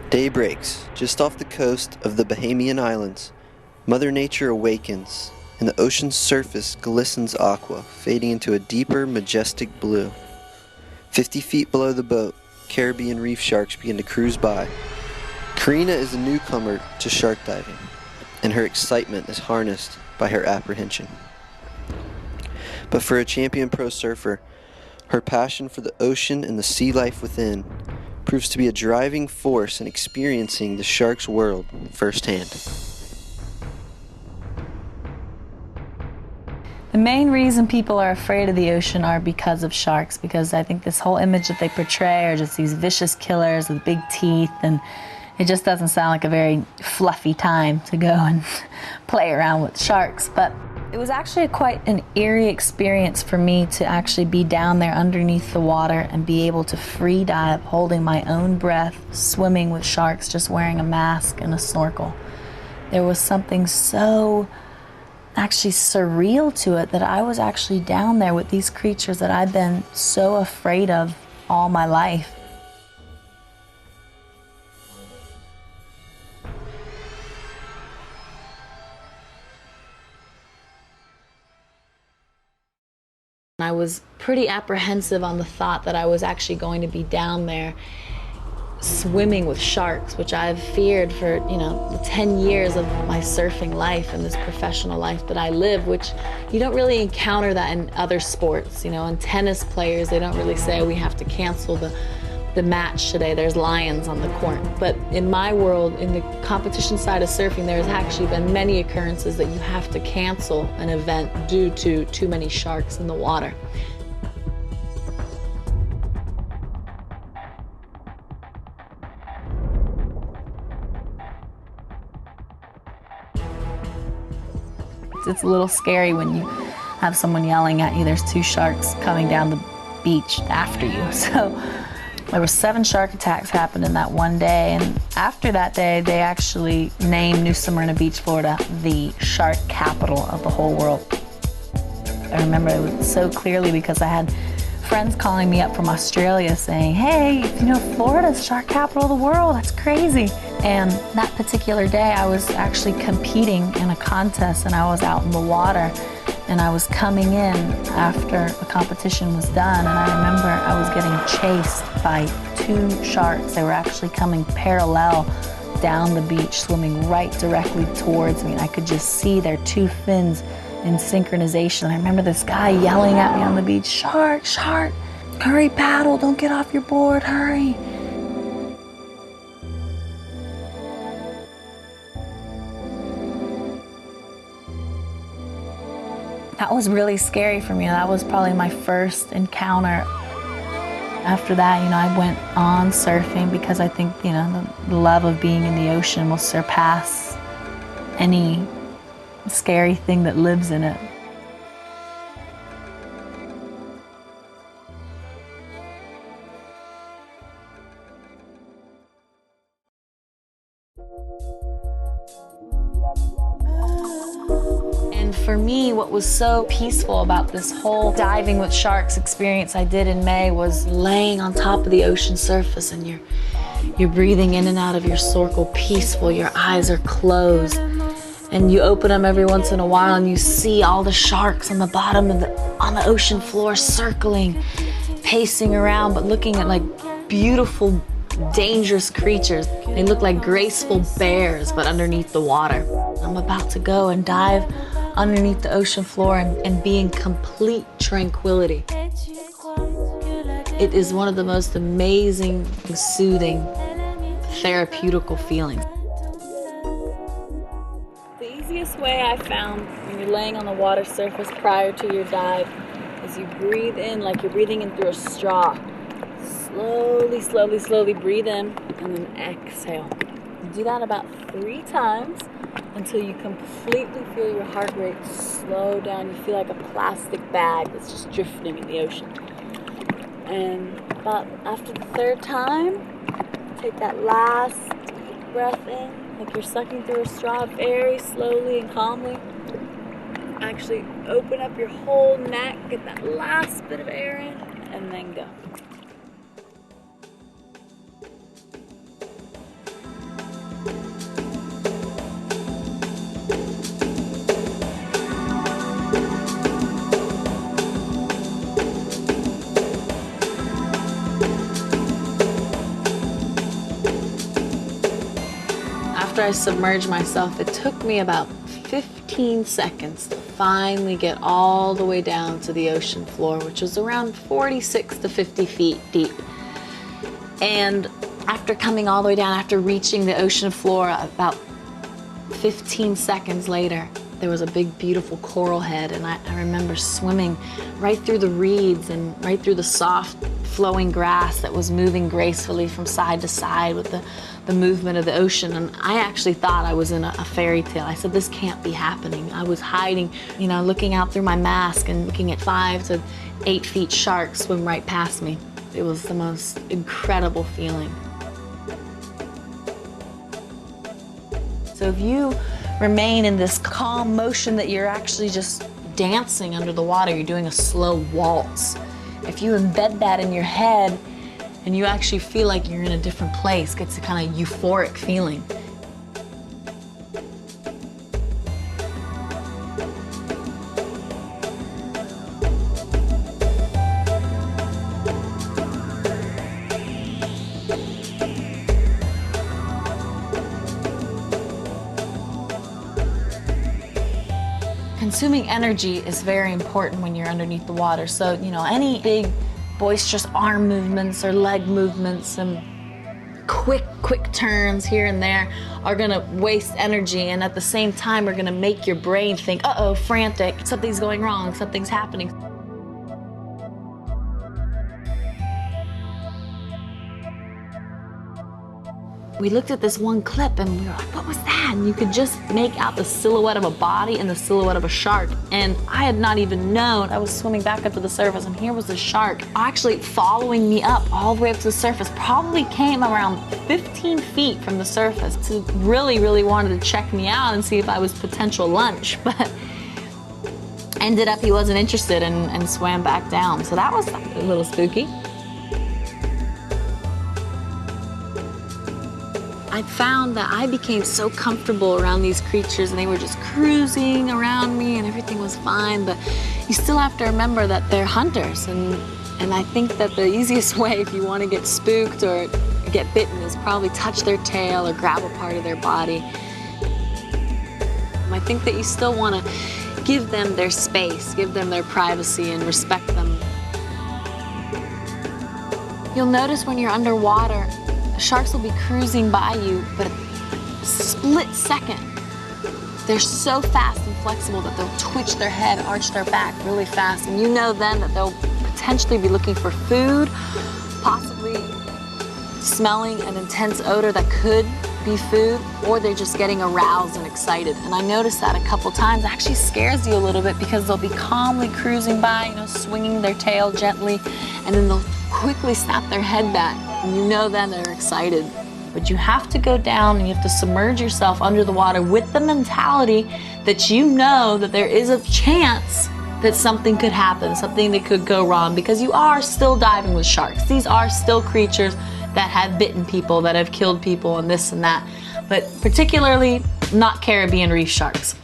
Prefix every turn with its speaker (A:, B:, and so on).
A: Day breaks just off the coast of the Bahamian Islands. Mother Nature awakens, and the ocean's surface glistens aqua, fading into a deeper, majestic blue. 50 feet below the boat, Caribbean reef sharks begin to cruise by. Karina is a newcomer to shark diving, and her excitement is harnessed by her apprehension. But for a champion pro surfer, her passion for the ocean and the sea life within proves to be a driving force in experiencing the shark's world firsthand.
B: The main reason people are afraid of the ocean are because of sharks, because I think this whole image that they portray are just these vicious killers with big teeth, and it just doesn't sound like a very fluffy time to go and play around with sharks. But it was actually quite an eerie experience for me to actually be down there underneath the water and be able to free dive, holding my own breath, swimming with sharks, just wearing a mask and a snorkel. There was something so actually surreal to it that I was actually down there with these creatures that I've been so afraid of all my life. I was pretty apprehensive on the thought that I was actually going to be down there swimming with sharks, which I've feared for, the 10 years of my surfing life and this professional life that I live, which you don't really encounter that in other sports. In tennis players, they don't really say we have to cancel the match today, there's lions on the court. But in my world, in the competition side of surfing, there's actually been many occurrences that you have to cancel an event due to too many sharks in the water. It's a little scary when you have someone yelling at you, there's 2 sharks coming down the beach after you. So there were 7 shark attacks happened in that one day, and after that day, they actually named New Smyrna Beach, Florida, the shark capital of the whole world. I remember it so clearly because I had friends calling me up from Australia saying, hey, Florida's shark capital of the world, that's crazy. And that particular day, I was actually competing in a contest, and I was out in the water, and I was coming in after the competition was done, and I remember I was getting chased by 2 sharks. They were actually coming parallel down the beach, swimming right directly towards me, and I could just see their 2 fins in synchronization. I remember this guy yelling at me on the beach, shark, shark, hurry paddle, don't get off your board, hurry. That was really scary for me. That was probably my first encounter. After that, I went on surfing because I think, the love of being in the ocean will surpass any scary thing that lives in it. And for me, what was so peaceful about this whole diving with sharks experience I did in May was laying on top of the ocean surface, and you're breathing in and out of your snorkel peaceful, your eyes are closed, and you open them every once in a while and you see all the sharks on the bottom of on the ocean floor circling, pacing around, but looking at like beautiful, dangerous creatures. They look like graceful bears, but underneath the water. I'm about to go and dive underneath the ocean floor and be in complete tranquility. It is one of the most amazing, soothing, therapeutical feelings. The easiest way I found when you're laying on the water surface prior to your dive is you breathe in like you're breathing in through a straw. Slowly, slowly, slowly breathe in and then exhale. do that about 3 times until you completely feel your heart rate slow down. You feel like a plastic bag that's just drifting in the ocean. And about after the 3rd time, take that last deep breath in, like you're sucking through a straw very slowly and calmly. Actually open up your whole neck, get that last bit of air in, and then go. After I submerged myself, it took me about 15 seconds to finally get all the way down to the ocean floor, which was around 46 to 50 feet deep. And after coming all the way down, after reaching the ocean floor, about 15 seconds later, there was a big, beautiful coral head, and I remember swimming right through the reeds and right through the soft, flowing grass that was moving gracefully from side to side with the movement of the ocean. And I actually thought I was in a fairy tale. I said, this can't be happening. I was hiding, you know, looking out through my mask and looking at 5 to 8 feet sharks swim right past me. It was the most incredible feeling. So if you remain in this calm motion that you're actually just dancing under the water, you're doing a slow waltz. If you embed that in your head and you actually feel like you're in a different place, it gets a kind of euphoric feeling. Consuming energy is very important when you're underneath the water. So, you know, any big, boisterous arm movements or leg movements and quick turns here and there are gonna waste energy, and at the same time are gonna make your brain think, uh-oh, frantic, something's going wrong, something's happening. We looked at this one clip and we were like, what was that? And you could just make out the silhouette of a body and the silhouette of a shark. And I had not even known. I was swimming back up to the surface and here was a shark actually following me up all the way up to the surface. Probably came around 15 feet from the surface to really wanted to check me out and see if I was potential lunch. But ended up he wasn't interested and swam back down. So that was a little spooky. I found that I became so comfortable around these creatures and they were just cruising around me and everything was fine, but you still have to remember that they're hunters, and I think that the easiest way if you want to get spooked or get bitten is probably touch their tail or grab a part of their body. I think that you still want to give them their space, give them their privacy and respect them. You'll notice when you're underwater, sharks will be cruising by you, but a split second, they're so fast and flexible that they'll twitch their head, arch their back really fast, and you know then that they'll potentially be looking for food, possibly smelling an intense odor that could be food, or they're just getting aroused and excited. And I noticed that a couple times. It actually scares you a little bit because they'll be calmly cruising by, you know, swinging their tail gently, and then they'll quickly snap their head back. And you know then they're excited. But you have to go down and you have to submerge yourself under the water with the mentality that you know that there is a chance that something could happen, something that could go wrong, because you are still diving with sharks. These are still creatures that have bitten people, that have killed people and this and that, but particularly not Caribbean reef sharks.